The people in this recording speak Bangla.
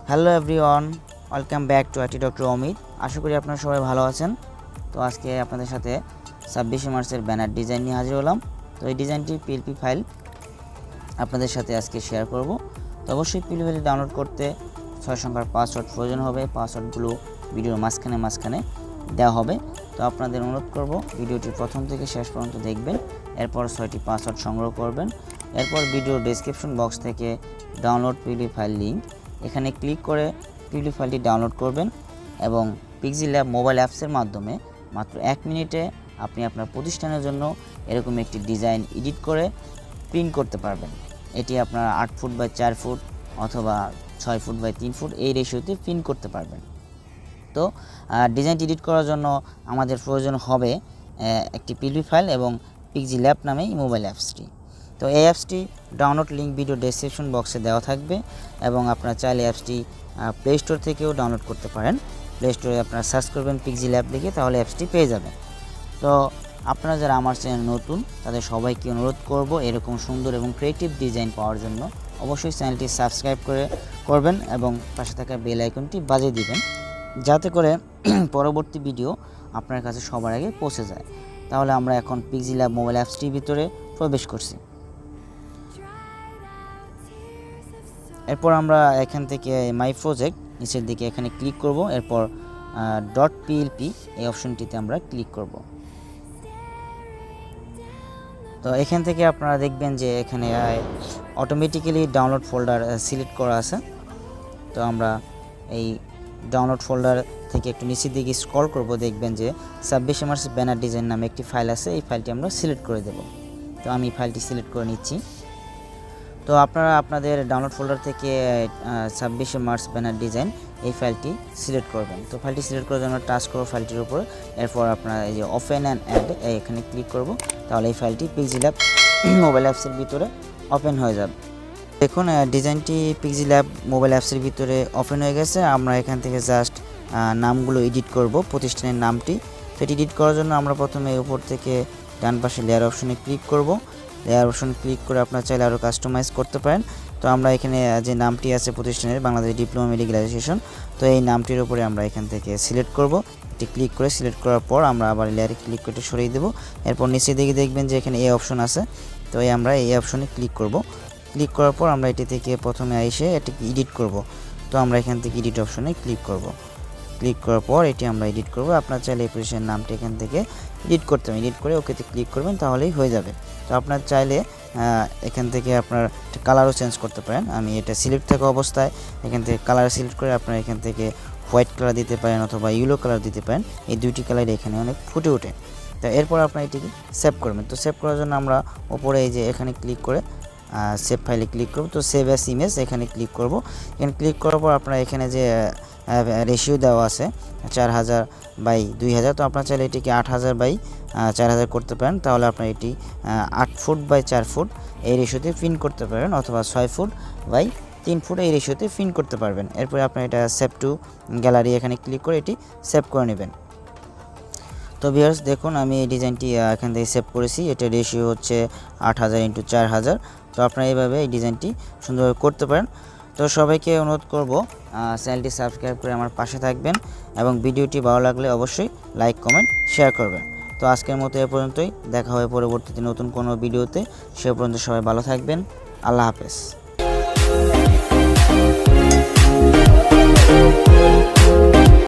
Hello everyone, welcome back to IT doctor Amit. আশা করি আপনারা সবাই ভালো আছেন। তো আজকে আপনাদের সাথে 26শে মার্চের ব্যানার ডিজাইন নিয়ে হাজির হলাম। তো এই ডিজাইনটির পিএলপি ফাইল আপনাদের সাথে আজকে শেয়ার করব। তো অবশ্যই পিএলপি ফাইল ডাউনলোড করতে 6 সংখ্যার পাসওয়ার্ড প্রয়োজন হবে। পাসওয়ার্ডগুলো ভিডিওর মাঝখানে দেওয়া হবে। তো আপনাদের অনুরোধ করব ভিডিওটি প্রথম থেকে শেষ পর্যন্ত দেখবেন, এরপর 6টি পাসওয়ার্ড সংগ্রহ করবেন। এরপর ভিডিওর ডেসক্রিপশন বক্স থেকে ডাউনলোড পিএলপি ফাইল লিঙ্ক, এখানে ক্লিক করে পিএলপি ফাইলটি ডাউনলোড করবেন এবং পিক্সেলল্যাব মোবাইল অ্যাপসের মাধ্যমে মাত্র 1 মিনিটে আপনি আপনার প্রতিষ্ঠানের জন্য এরকম একটি ডিজাইন এডিট করে প্রিন্ট করতে পারবেন। এটি আপনার 8 ফুট বাই 4 ফুট অথবা 6 ফুট বাই 3 ফুট এই রেশিওতে প্রিন্ট করতে পারবেন। তো ডিজাইন এডিট করার জন্য আমাদের প্রয়োজন হবে একটি পিএলপি ফাইল এবং পিক্সেলল্যাব নামে মোবাইল অ্যাপসটি। তো এই অ্যাপসটি ডাউনলোড লিঙ্ক ভিডিও ডেসক্রিপশন বক্সে দেওয়া থাকবে এবং আপনারা চাইলে অ্যাপসটি প্লে স্টোর থেকেও ডাউনলোড করতে পারেন। প্লে স্টোরে আপনারা সার্চ করবেন পিক্সেলল্যাব লিখে, তাহলে অ্যাপসটি পেয়ে যাবেন। তো আপনারা যারা আমার চ্যানেল নতুন তাদের সবাইকে অনুরোধ করব এরকম সুন্দর এবং ক্রিয়েটিভ ডিজাইন পাওয়ার জন্য অবশ্যই চ্যানেলটি সাবস্ক্রাইব করবেন এবং পাশে থাকা বেল আইকনটি বাজিয়ে দিবেন, যাতে করে পরবর্তী ভিডিও আপনার কাছে সবার আগে পৌঁছে যায়। তাহলে আমরা এখন পিক্সেলল্যাব মোবাইল অ্যাপসটির ভিতরে প্রবেশ করছি। এরপর আমরা এখান থেকে মাই প্রজেক্ট নিচের দিকে এখানে ক্লিক করব। এরপর .plp এই অপশনটিতে আমরা ক্লিক করব। তো এখান থেকে আপনারা দেখবেন যে এখানে অটোমেটিক্যালি ডাউনলোড ফোল্ডার সিলেক্ট করা আছে। তো আমরা এই ডাউনলোড ফোল্ডার থেকে একটু নিচের দিকে স্ক্রল করব, দেখবেন যে 26শে মার্চ ব্যানার ডিজাইন নামে একটি ফাইল আছে। এই ফাইলটি আমরা সিলেক্ট করে দেব। তো আমি ফাইলটি সিলেক্ট করে নিচ্ছি। তো আপনারা আপনাদের ডাউনলোড ফোল্ডার থেকে 26শে মার্চ ব্যানার ডিজাইন এই ফাইলটি সিলেক্ট করবেন। তো ফাইলটি সিলেক্ট করার জন্য টাচ করব ফাইলটির উপরে। এরপর আপনারা এই যে ওপেন অ্যান্ড অ্যাড এখানে ক্লিক করব, তাহলে এই ফাইলটি পিক্সেলল্যাব মোবাইল অ্যাপসের ভিতরে ওপেন হয়ে যাবে। দেখুন ডিজাইনটি পিক্সেলল্যাব মোবাইল অ্যাপসের ভিতরে ওপেন হয়ে গেছে। আমরা এখান থেকে জাস্ট নামগুলো এডিট করব, প্রতিষ্ঠানের নামটি। তো এটি এডিট করার জন্য আমরা প্রথমে উপর থেকে ডান পাশে লেয়ার অপশনে ক্লিক করব। লেয়ার অপশন ক্লিক করে আপনারা চাইলে আরও কাস্টমাইজ করতে পারেন। তো আমরা এখানে যে নামটি আছে প্রতিষ্ঠানের বাংলাদেশ ডিপ্লোমা মেডিকেল অ্যাসোসিয়েশন, তো এই নামটির উপরে আমরা এখান থেকে সিলেক্ট করব। এটি ক্লিক করে সিলেক্ট করার পর আমরা আবার লেয়ারে ক্লিক করে সরিয়ে দেব। এরপর নিচে দিকে দেখবেন যে এখানে এই অপশন আছে। তো আমরা এই অপশনে ক্লিক করব। ক্লিক করার পর আমরা এটি থেকে প্রথমে এসে এটিকে এডিট করব। তো আমরা এখান থেকে এডিট অপশনে ক্লিক করব। ক্লিক করার পর এটি আমরা এডিট করব। আপনার চাইলে এই পজিশনের নামটি এখান থেকে এডিট করতে হবে। এডিট করে ওকেতে ক্লিক করবেন, তাহলেই হয়ে যাবে। তো আপনার চাইলে এখান থেকে আপনার কালারও চেঞ্জ করতে পারেন। আমি এটা সিলেক্ট থাকা অবস্থায় এখান থেকে কালার সিলেক্ট করে আপনারা এখান থেকে হোয়াইট কালার দিতে পারেন অথবা ইয়েলো কালার দিতে পারেন। এই দুইটি কালার এখানে অনেক ফুটে ওঠে। তো এরপর আপনার এটিকে সেভ করবেন। তো সেভ করার জন্য আমরা ওপরে এই যে এখানে ক্লিক করে সেভ ফাইলে ক্লিক করব। তো সেভ অ্যাজ ইমেজ এখানে ক্লিক করব। এখানে ক্লিক করার পর আপনারা এখানে যে রেশিও দেওয়া আছে 4000 বাই 2000, তো আপনার চাইলে এটিকে 8000 বাই 4000 করতে পারেন। তাহলে আপনার এটি 8 ফুট বাই 4 ফুট এই রেশিওতে প্রিন্ট করতে পারেন অথবা 6 ফুট বাই 3 ফুট এই রেশিওতে প্রিন্ট করতে পারবেন। এরপরে আপনার এটা সেভ টু গ্যালারি এখানে ক্লিক করে এটি সেভ করে নেবেন। তো ভিউয়ার্স দেখুন আমি এই ডিজাইনটি এখান থেকে সেভ করেছি। এটা রেশিও হচ্ছে 8000 × 4000। তো আপনারা এইভাবে এই ডিজাইনটি সুন্দরভাবে করতে পারেন। তো সবাইকে অনুরোধ করব চ্যানেলটি সাবস্ক্রাইব করে আমার পাশে থাকবেন এবং ভিডিওটি ভালো লাগলে অবশ্যই লাইক কমেন্ট শেয়ার করবেন। তো আজকের মতো এ পর্যন্তই, দেখা হবে পরবর্তীতে নতুন কোনো ভিডিওতে। সে পর্যন্ত সবাই ভালো থাকবেন। আল্লাহ হাফেজ।